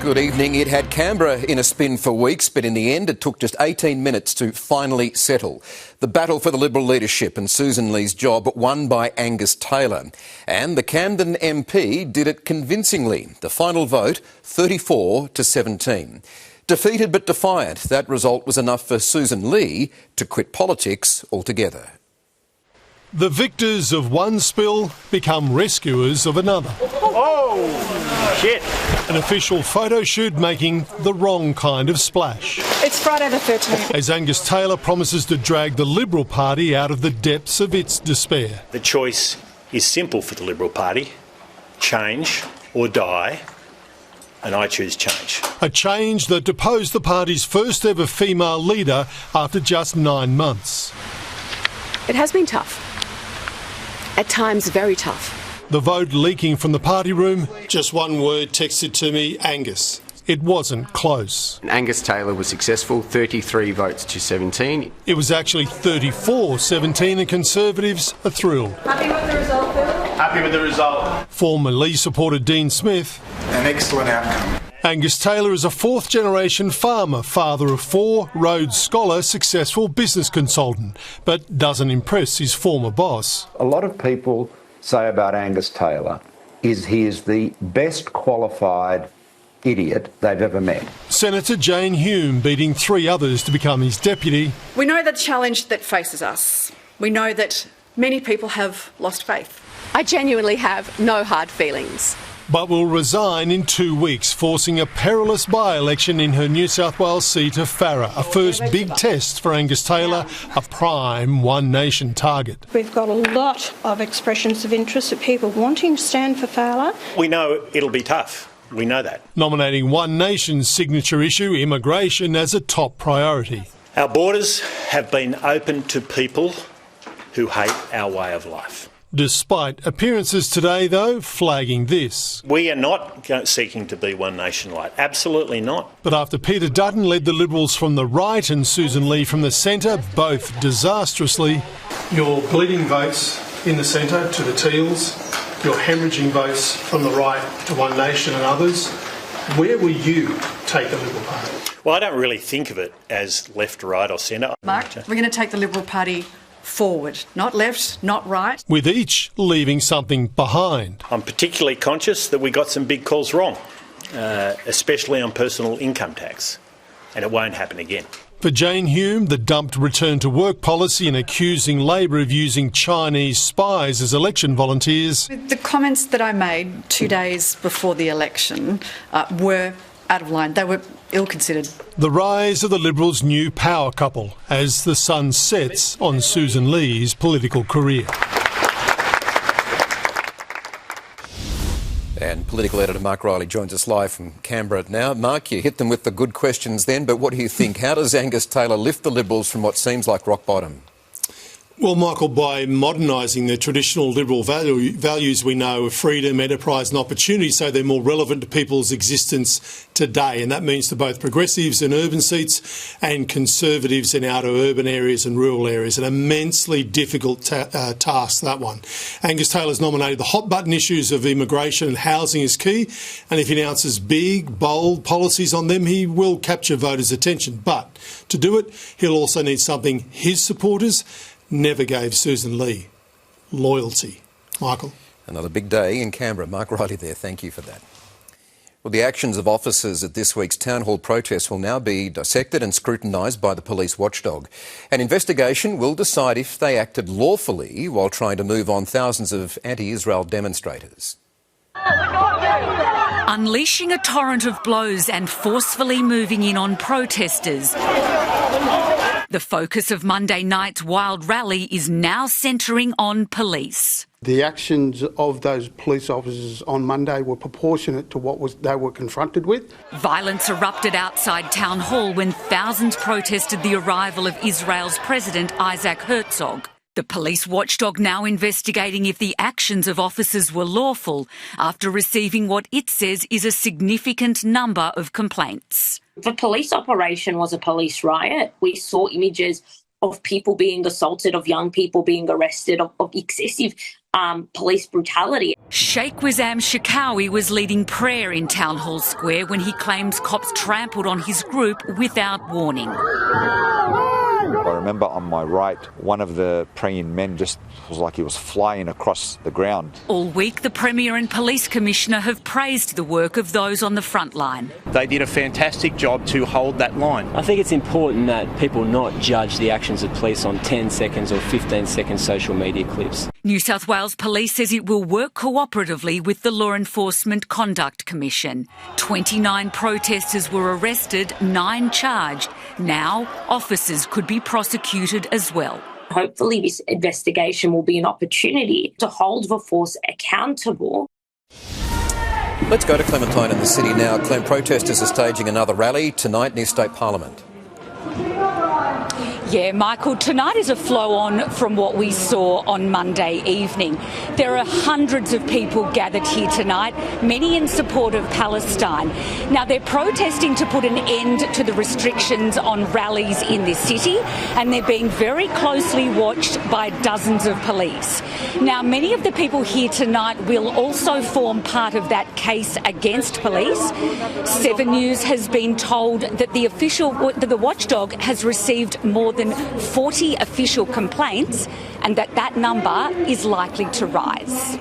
Good evening. It had Canberra in a spin for weeks, but in the end it took just 18 minutes to finally settle. The battle for the Liberal leadership and Susan Lee's job won by Angus Taylor. And the Camden MP did it convincingly. The final vote, 34-17. Defeated but defiant, that result was enough for Susan Lee to quit politics altogether. The victors of one spill become rescuers of another. Oh, shit. An official photo shoot making the wrong kind of splash. It's Friday the 13th. As Angus Taylor promises to drag the Liberal Party out of the depths of its despair. The choice is simple for the Liberal Party: change or die, and I choose change. A change that deposed the party's first ever female leader after just 9 months. It has been tough. At times, very tough. The vote leaking from the party room, just one word texted to me, Angus. It wasn't close. Angus Taylor was successful, 33 votes to 17. It was actually 34-17 and Conservatives are thrilled. Happy with the result, Bill? Happy with the result. Former Lee supporter Dean Smith. An excellent outcome. Angus Taylor is a fourth-generation farmer, father of four, Rhodes Scholar, successful business consultant, but doesn't impress his former boss. A lot of people say about Angus Taylor is he is the best qualified idiot they've ever met. Senator Jane Hume beating three others to become his deputy. We know the challenge that faces us. We know that many people have lost faith. I genuinely have no hard feelings. But will resign in 2 weeks, forcing a perilous by-election in her New South Wales seat of Farrer, a first big test for Angus Taylor, a prime One Nation target. We've got a lot of expressions of interest of people wanting to stand for Fowler. We know it'll be tough. We know that. Nominating One Nation's signature issue, immigration, as a top priority. Our borders have been open to people who hate our way of life. Despite appearances today, though, flagging this. We are not seeking to be One Nation light. Absolutely not. But after Peter Dutton led the Liberals from the right and Susan Lee from the centre, both disastrously. Your bleeding votes in the centre to the Teals, your hemorrhaging votes from the right to One Nation and others. Where will you take the Liberal Party? Well, I don't really think of it as left, right or centre. Mark, we're going to take the Liberal Party forward, not left, not right. With each leaving something behind. I'm particularly conscious that we got some big calls wrong, especially on personal income tax, and it won't happen again. For Jane Hume, the dumped return to work policy and accusing Labor of using Chinese spies as election volunteers. The comments that I made 2 days before the election were out of line. They were ill-considered. The rise of the Liberals' new power couple as the sun sets on Susan Lee's political career. And political editor Mark Riley joins us live from Canberra now. Mark, you hit them with the good questions then, but what do you think? How does Angus Taylor lift the Liberals from what seems like rock bottom? Well, Michael, by modernising the traditional Liberal values we know of freedom, enterprise and opportunity, so they're more relevant to people's existence today. And that means to both progressives in urban seats and conservatives in outer urban areas and rural areas. An immensely difficult task, that one. Angus Taylor's nominated the hot-button issues of immigration and housing as key. And if he announces big, bold policies on them, he will capture voters' attention. But to do it, he'll also need something his supporters never gave Susan Lee: loyalty. Michael. Another big day in Canberra. Mark Riley there. Thank you for that. Well, the actions of officers at this week's town hall protest will now be dissected and scrutinised by the police watchdog. An investigation will decide if they acted lawfully while trying to move on thousands of anti-Israel demonstrators. Unleashing a torrent of blows and forcefully moving in on protesters. The focus of Monday night's wild rally is now centring on police. The actions of those police officers on Monday were proportionate to what they were confronted with. Violence erupted outside Town Hall when thousands protested the arrival of Israel's President Isaac Herzog. The police watchdog now investigating if the actions of officers were lawful after receiving what it says is a significant number of complaints. The police operation was a police riot. We saw images of people being assaulted, of young people being arrested, of excessive police brutality. Sheikh Wissam Shakawi was leading prayer in Town Hall Square when he claims cops trampled on his group without warning. I remember on my right, one of the praying men just was like he was flying across the ground. All week, the Premier and Police Commissioner have praised the work of those on the front line. They did a fantastic job to hold that line. I think it's important that people not judge the actions of police on 10 seconds or 15-second social media clips. New South Wales Police says it will work cooperatively with the Law Enforcement Conduct Commission. 29 protesters were arrested, 9 charged. Now, officers could be prosecuted as well. Hopefully this investigation will be an opportunity to hold the force accountable. Let's go to Clementine in the city now. Clem, protesters are staging another rally tonight near State Parliament. Yeah, Michael, tonight is a flow-on from what we saw on Monday evening. There are hundreds of people gathered here tonight, many in support of Palestine. Now, they're protesting to put an end to the restrictions on rallies in this city, and they're being very closely watched by dozens of police. Now, many of the people here tonight will also form part of that case against police. 7 News has been told that the watchdog has received more than 40 official complaints and that number is likely to rise.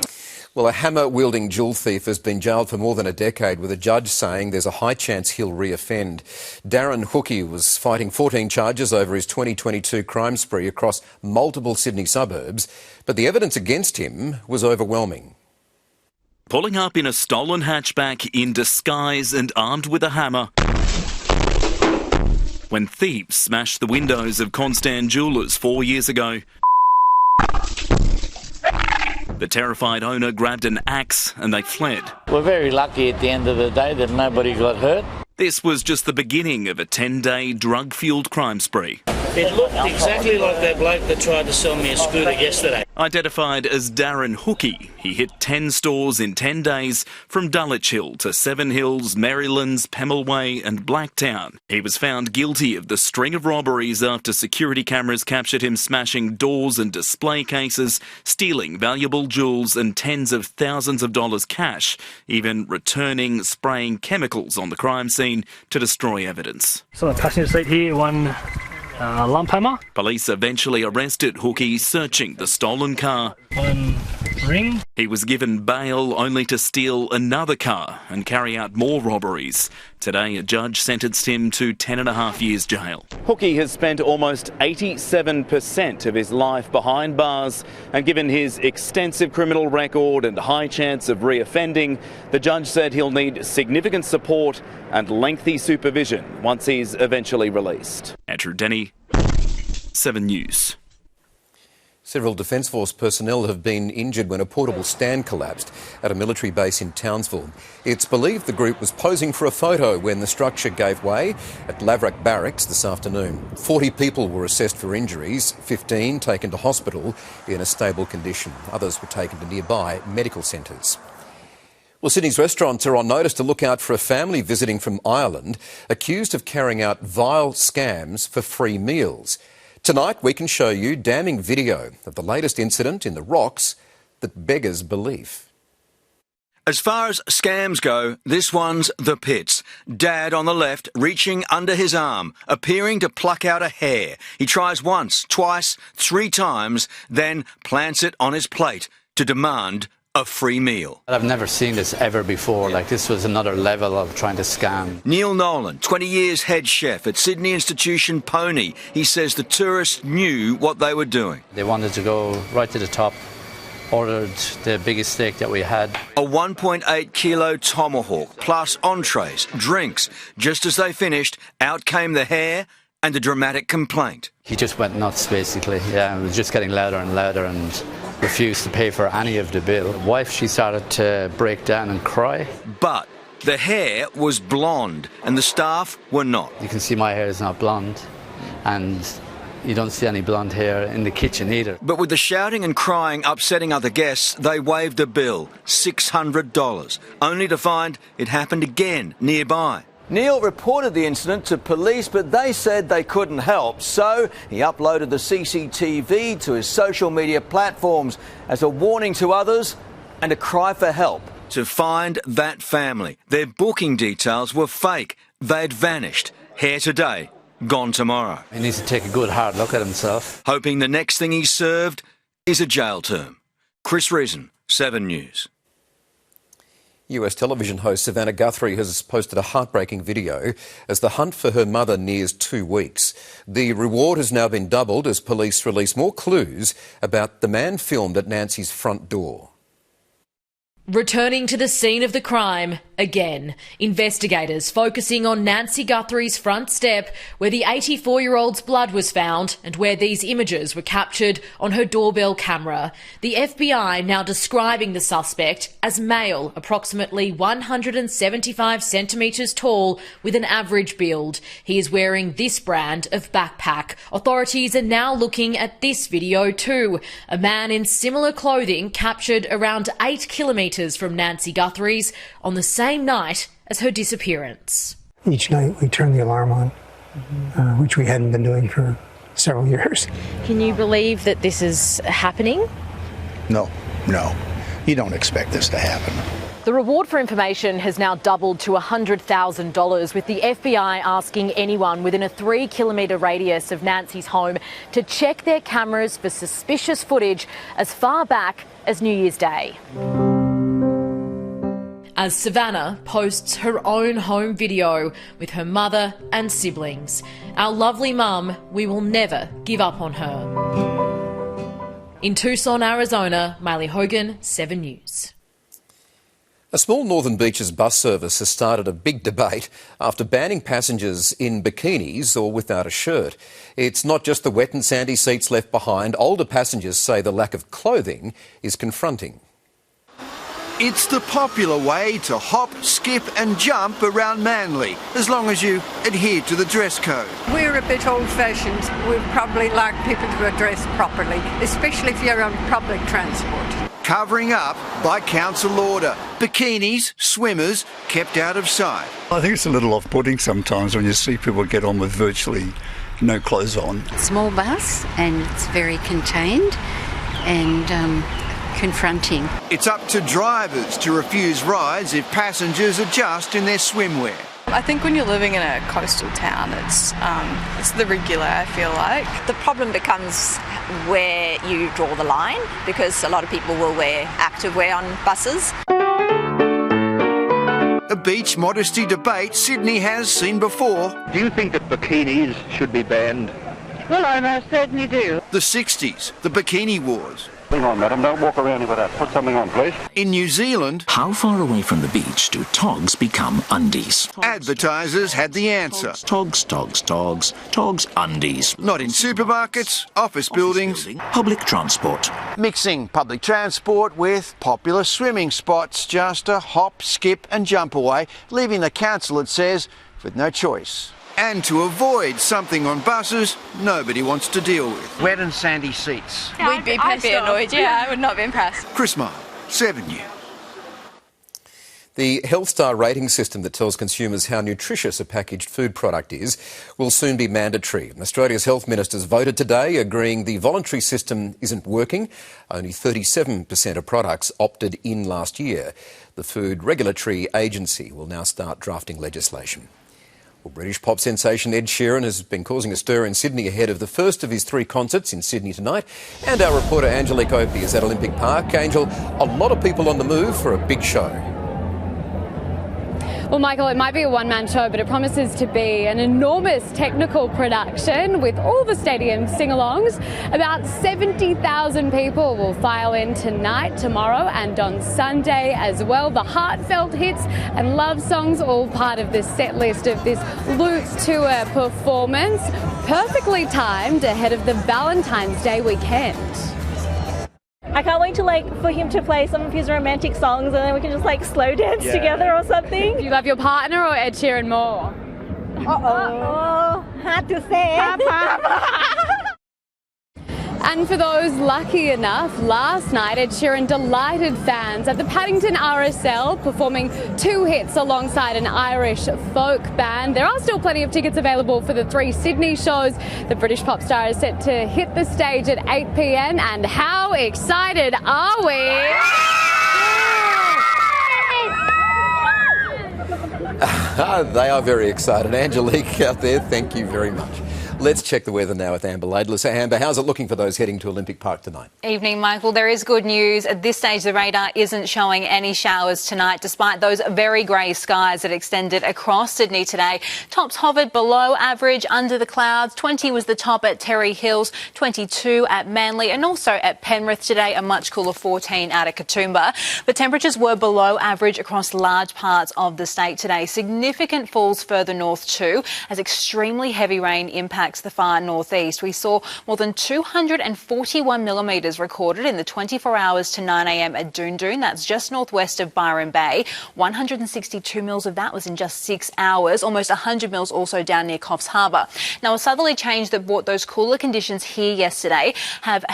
Well, a hammer-wielding jewel thief has been jailed for more than a decade, with a judge saying there's a high chance he'll re-offend. Darren Hookey was fighting 14 charges over his 2022 crime spree across multiple Sydney suburbs, but the evidence against him was overwhelming. Pulling up in a stolen hatchback in disguise and armed with a hammer, when thieves smashed the windows of Constan Jewellers 4 years ago, the terrified owner grabbed an axe and they fled. We're very lucky at the end of the day that nobody got hurt. This was just the beginning of a 10-day drug-fuelled crime spree. It looked exactly like that bloke that tried to sell me a scooter yesterday. Identified as Darren Hookey, he hit 10 stores in 10 days from Dulwich Hill to Seven Hills, Marylands, Pemulwuy and Blacktown. He was found guilty of the string of robberies after security cameras captured him smashing doors and display cases, stealing valuable jewels and tens of thousands of dollars cash, even returning, spraying chemicals on the crime scene to destroy evidence. So on the passenger seat here, one lump hammer. Police eventually arrested Hookey, searching the stolen car. One ring. He was given bail only to steal another car and carry out more robberies. Today, a judge sentenced him to 10.5 years jail. Hookey has spent almost 87% of his life behind bars, and given his extensive criminal record and high chance of re-offending, the judge said he'll need significant support and lengthy supervision once he's eventually released. Andrew Denny, 7 News. Several Defence Force personnel have been injured when a portable stand collapsed at a military base in Townsville. It's believed the group was posing for a photo when the structure gave way at Laverack Barracks this afternoon. 40 people were assessed for injuries, 15 taken to hospital in a stable condition. Others were taken to nearby medical centres. Well, Sydney's restaurants are on notice to look out for a family visiting from Ireland accused of carrying out vile scams for free meals. Tonight, we can show you damning video of the latest incident in the Rocks that beggars belief. As far as scams go, this one's the pits. Dad on the left reaching under his arm, appearing to pluck out a hair. He tries once, twice, 3 times, then plants it on his plate to demand a free meal. I've never seen this ever before. Like, this was another level of trying to scam. Neil Nolan, 20 years head chef at Sydney institution Pony. He says the tourists knew what they were doing. They wanted to go right to the top, ordered the biggest steak that we had. A 1.8 kilo tomahawk, plus entrees, drinks. Just as they finished, out came the hair and a dramatic complaint. He just went nuts, basically. Yeah, it was just getting louder and louder and refused to pay for any of the bill. The wife, she started to break down and cry. But the hair was blonde and the staff were not. You can see my hair is not blonde, and you don't see any blonde hair in the kitchen either. But with the shouting and crying upsetting other guests, they waived a bill, $600, only to find it happened again nearby. Neil reported the incident to police, but they said they couldn't help. So he uploaded the CCTV to his social media platforms as a warning to others and a cry for help. To find that family, their booking details were fake. They'd vanished. Here today, gone tomorrow. He needs to take a good hard look at himself. Hoping the next thing he's served is a jail term. Chris Reason, 7 News. US television host Savannah Guthrie has posted a heartbreaking video as the hunt for her mother nears 2 weeks. The reward has now been doubled as police release more clues about the man filmed at Nancy's front door. Returning to the scene of the crime again. Investigators focusing on Nancy Guthrie's front step, where the 84-year-old's blood was found and where these images were captured on her doorbell camera. The FBI now describing the suspect as male, approximately 175 centimetres tall, with an average build. He is wearing this brand of backpack. Authorities are now looking at this video too. A man in similar clothing captured around 8 kilometres from Nancy Guthrie's on the same night as her disappearance. Each night we turn the alarm on, which we hadn't been doing for several years. Can you believe that this is happening? No. You don't expect this to happen. The reward for information has now doubled to $100,000, with the FBI asking anyone within a 3-kilometre radius of Nancy's home to check their cameras for suspicious footage as far back as New Year's Day. As Savannah posts her own home video with her mother and siblings. Our lovely mum, we will never give up on her. In Tucson, Arizona, Miley Hogan, 7 News. A small Northern Beaches bus service has started a big debate after banning passengers in bikinis or without a shirt. It's not just the wet and sandy seats left behind. Older passengers say the lack of clothing is confronting. It's the popular way to hop, skip and jump around Manly, as long as you adhere to the dress code. We're a bit old-fashioned. We'd probably like people to dress properly, especially if you're on public transport. Covering up by council order. Bikinis, swimmers kept out of sight. I think it's a little off-putting sometimes when you see people get on with virtually no clothes on. Small bus and it's very contained and confronting. It's up to drivers to refuse rides if passengers are just in their swimwear. I think when you're living in a coastal town, it's the regular, I feel like. The problem becomes where you draw the line, because a lot of people will wear activewear on buses. A beach modesty debate Sydney has seen before. Do you think that bikinis should be banned? Well, I most certainly do. The 60s, the bikini wars. Hang on, madam, don't walk around here with that. Put something on, please. In New Zealand, how far away from the beach do togs become undies? Advertisers had the answer. Togs, undies. Not in supermarkets, office buildings, public transport. Mixing public transport with popular swimming spots, just a hop, skip and jump away, leaving the council, it says, with no choice. And to avoid something on buses nobody wants to deal with. Wet and sandy seats. I'd be annoyed, yeah, I would not be impressed. Chris Marr, 7 News. The Health Star rating system that tells consumers how nutritious a packaged food product is will soon be mandatory. Australia's health ministers voted today, agreeing the voluntary system isn't working. Only 37% of products opted in last year. The Food Regulatory Agency will now start drafting legislation. Well, British pop sensation Ed Sheeran has been causing a stir in Sydney ahead of the first of his 3 concerts in Sydney tonight. And our reporter Angelique Opie is at Olympic Park. Angel, a lot of people on the move for a big show. Well, Michael, it might be a one-man show, but it promises to be an enormous technical production with all the stadium sing-alongs. About 70,000 people will file in tonight, tomorrow and on Sunday as well. The heartfelt hits and love songs all part of the set list of this Loops Tour performance, perfectly timed ahead of the Valentine's Day weekend. I can't wait to for him to play some of his romantic songs and then we can just slow dance together or something. Do you love your partner or Ed Sheeran more? Uh-oh. Hard to say. And for those lucky enough, last night Ed Sheeran delighted fans at the Paddington RSL, performing 2 hits alongside an Irish folk band. There are still plenty of tickets available for the 3 Sydney shows. The British pop star is set to hit the stage at 8 p.m. and how excited are we? They are very excited. Angelique out there, thank you very much. Let's check the weather now with Amber Laidler. So, Amber, how's it looking for those heading to Olympic Park tonight? Evening, Michael. There is good news. At this stage, the radar isn't showing any showers tonight, despite those very grey skies that extended across Sydney today. Tops hovered below average under the clouds. 20 was the top at Terry Hills, 22 at Manly, and also at Penrith today, a much cooler 14 out at Katoomba. But temperatures were below average across large parts of the state today. Significant falls further north too, as extremely heavy rain impacts the far northeast. We saw more than 241 millimetres recorded in the 24 hours to 9 a.m. at Doondoon. That's just northwest of Byron Bay. 162 mils of that was in just 6 hours. Almost 100 mils also down near Coffs Harbour. Now, a southerly change that brought those cooler conditions here yesterday has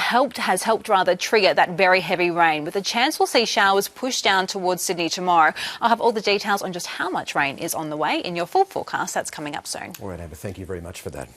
helped trigger that very heavy rain, with a chance we'll see showers push down towards Sydney tomorrow. I'll have all the details on just how much rain is on the way in your full forecast. That's coming up soon. All right, Amber, thank you very much for that.